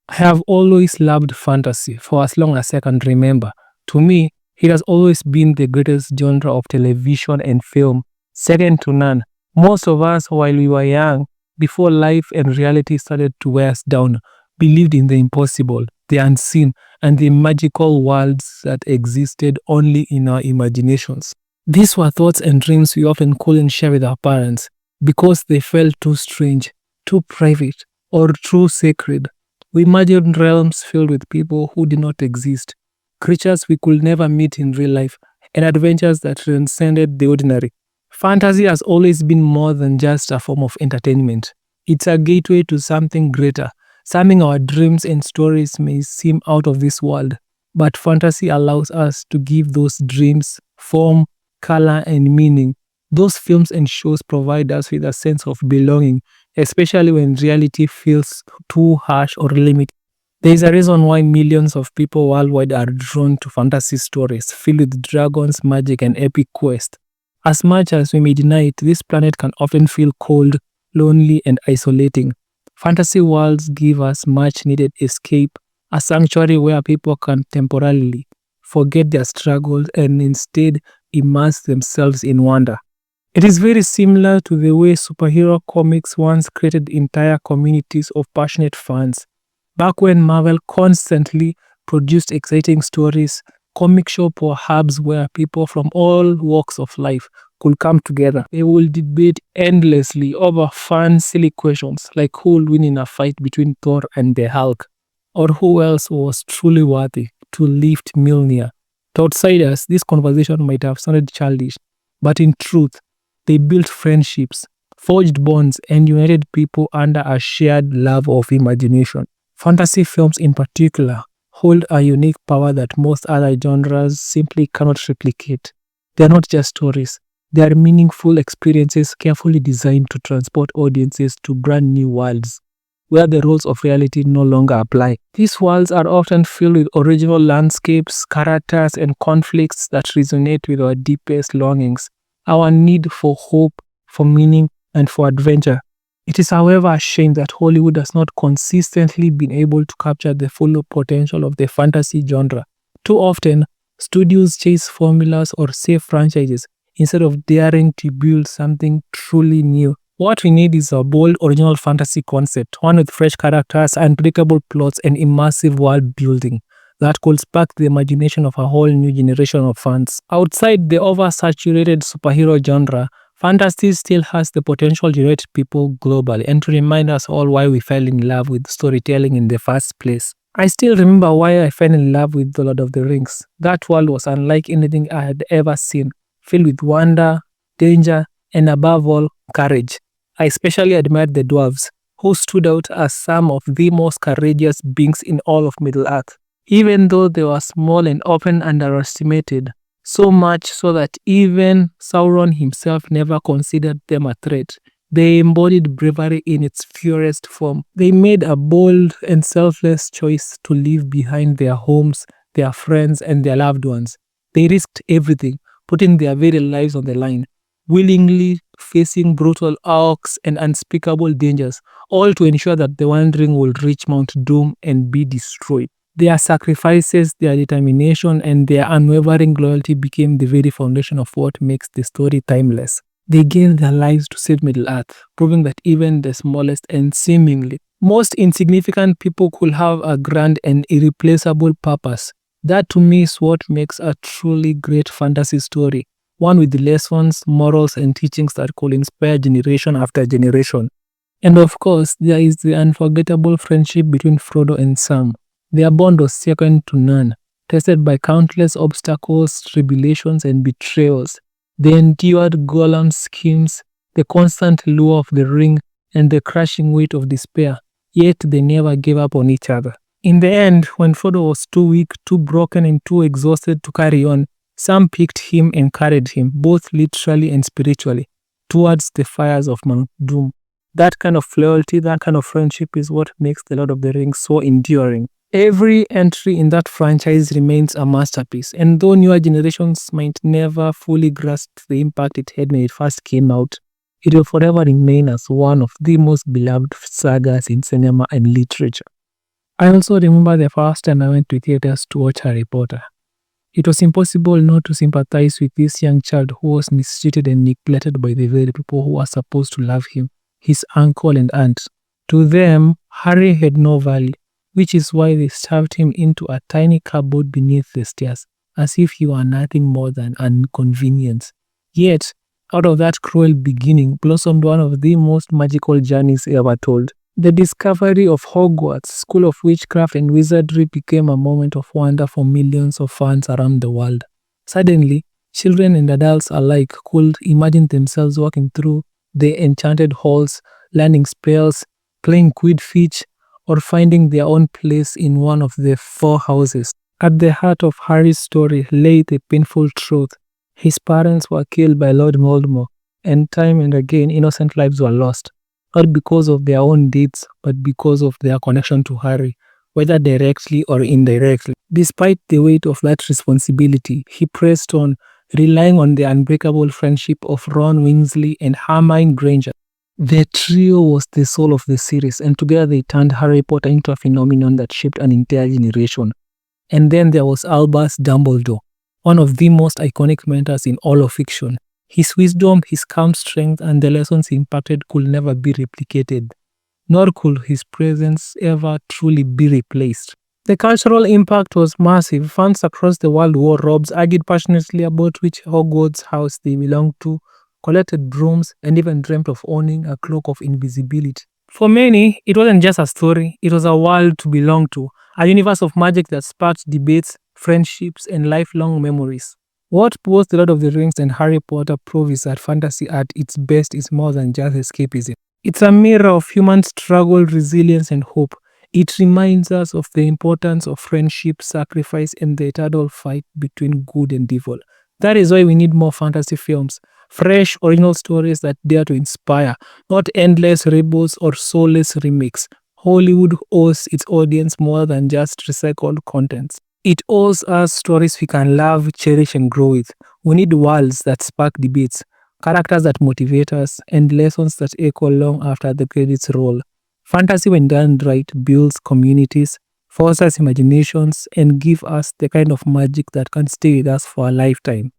I have always loved fantasy for as long as I can remember. To me, it has always been the greatest genre of television and film, second to none. Most of us, while we were young, before life and reality started to wear us down, believed in the impossible, the unseen, and the magical worlds that existed only in our imaginations. These were thoughts and dreams we often couldn't share with our parents because they felt too strange, too private, or too sacred. We imagined realms filled with people who did not exist, creatures we could never meet in real life, and adventures that transcended the ordinary. Fantasy has always been more than just a form of entertainment. It's a gateway to something greater, something our dreams and stories may seem out of this world. But fantasy allows us to give those dreams form, color, and meaning. Those films and shows provide us with a sense of belonging, especially when reality feels too harsh or limited. There is a reason why millions of people worldwide are drawn to fantasy stories filled with dragons, magic, and epic quests. As much as we may deny it, this planet can often feel cold, lonely, and isolating. Fantasy worlds give us much needed escape, a sanctuary where people can temporarily forget their struggles and instead immerse themselves in wonder. It is very similar to the way superhero comics once created entire communities of passionate fans. Back when Marvel constantly produced exciting stories, comic shop were hubs where people from all walks of life could come together. They would debate endlessly over fun, silly questions like who will win in a fight between Thor and the Hulk, or who else was truly worthy to lift Mjolnir. To outsiders, this conversation might have sounded childish, but in truth, they built friendships, forged bonds, and united people under a shared love of imagination. Fantasy films, in particular, hold a unique power that most other genres simply cannot replicate. They are not just stories, they are meaningful experiences carefully designed to transport audiences to brand new worlds where the rules of reality no longer apply. These worlds are often filled with original landscapes, characters, and conflicts that resonate with our deepest longings, our need for hope, for meaning, and for adventure. It is, however, a shame that Hollywood has not consistently been able to capture the full potential of the fantasy genre. Too often, studios chase formulas or save franchises instead of daring to build something truly new. What we need is a bold, original fantasy concept, one with fresh characters, unpredictable plots, and immersive world building that could spark the imagination of a whole new generation of fans. Outside the oversaturated superhero genre, fantasy still has the potential to unite people globally and to remind us all why we fell in love with storytelling in the first place. I still remember why I fell in love with The Lord of the Rings. That world was unlike anything I had ever seen, filled with wonder, danger, and above all, courage. I especially admired the dwarves, who stood out as some of the most courageous beings in all of Middle-earth, even though they were small and often underestimated, so much so that even Sauron himself never considered them a threat. They embodied bravery in its purest form. They made a bold and selfless choice to leave behind their homes, their friends, and their loved ones. They risked everything, putting their very lives on the line, willingly facing brutal orcs and unspeakable dangers, all to ensure that the Wandering would reach Mount Doom and be destroyed. Their sacrifices, their determination, and their unwavering loyalty became the very foundation of what makes the story timeless. They gave their lives to save Middle-earth, proving that even the smallest and seemingly most insignificant people could have a grand and irreplaceable purpose. That to me is what makes a truly great fantasy story, one with lessons, morals, and teachings that could inspire generation after generation. And of course, there is the unforgettable friendship between Frodo and Sam. Their bond was second to none, tested by countless obstacles, tribulations, and betrayals. They endured Gollum's schemes, the constant lure of the ring, and the crushing weight of despair, yet they never gave up on each other. In the end, when Frodo was too weak, too broken, and too exhausted to carry on, Sam picked him and carried him, both literally and spiritually, towards the fires of Mount Doom. That kind of loyalty, that kind of friendship is what makes The Lord of the Rings so enduring. Every entry in that franchise remains a masterpiece, and though newer generations might never fully grasp the impact it had when it first came out, it will forever remain as one of the most beloved sagas in cinema and literature. I also remember the first time I went to theaters to watch Harry Potter. It was impossible not to sympathize with this young child who was mistreated and neglected by the very people who were supposed to love him, his uncle and aunt. To them, Harry had no value, which is why they shoved him into a tiny cupboard beneath the stairs, as if he were nothing more than an inconvenience. Yet, out of that cruel beginning blossomed one of the most magical journeys ever told. The discovery of Hogwarts, School of Witchcraft and Wizardry, became a moment of wonder for millions of fans around the world. Suddenly, children and adults alike could imagine themselves walking through the enchanted halls, learning spells, playing Quidditch, or finding their own place in one of the four houses. At the heart of Harry's story lay the painful truth. His parents were killed by Lord Voldemort, and time and again innocent lives were lost, not because of their own deeds, but because of their connection to Harry, whether directly or indirectly. Despite the weight of that responsibility, he pressed on, relying on the unbreakable friendship of Ron Weasley and Hermione Granger. The trio was the soul of the series, and together they turned Harry Potter into a phenomenon that shaped an entire generation. And then there was Albus Dumbledore, one of the most iconic mentors in all of fiction. His wisdom, his calm strength, and the lessons he imparted could never be replicated, nor could his presence ever truly be replaced. The cultural impact was massive. Fans across the world wore robes, argued passionately about which Hogwarts house they belonged to, collected brooms, and even dreamt of owning a cloak of invisibility. For many, it wasn't just a story, it was a world to belong to, a universe of magic that sparked debates, friendships, and lifelong memories. What both The Lord of the Rings and Harry Potter prove is that fantasy at its best is more than just escapism. It's a mirror of human struggle, resilience, and hope. It reminds us of the importance of friendship, sacrifice, and the eternal fight between good and evil. That is why we need more fantasy films. Fresh, original stories that dare to inspire, not endless reboots or soulless remakes. Hollywood owes its audience more than just recycled content. It owes us stories we can love, cherish, and grow with. We need worlds that spark debates, characters that motivate us, and lessons that echo long after the credits roll. Fantasy, when done right, builds communities, fosters imaginations, and gives us the kind of magic that can stay with us for a lifetime.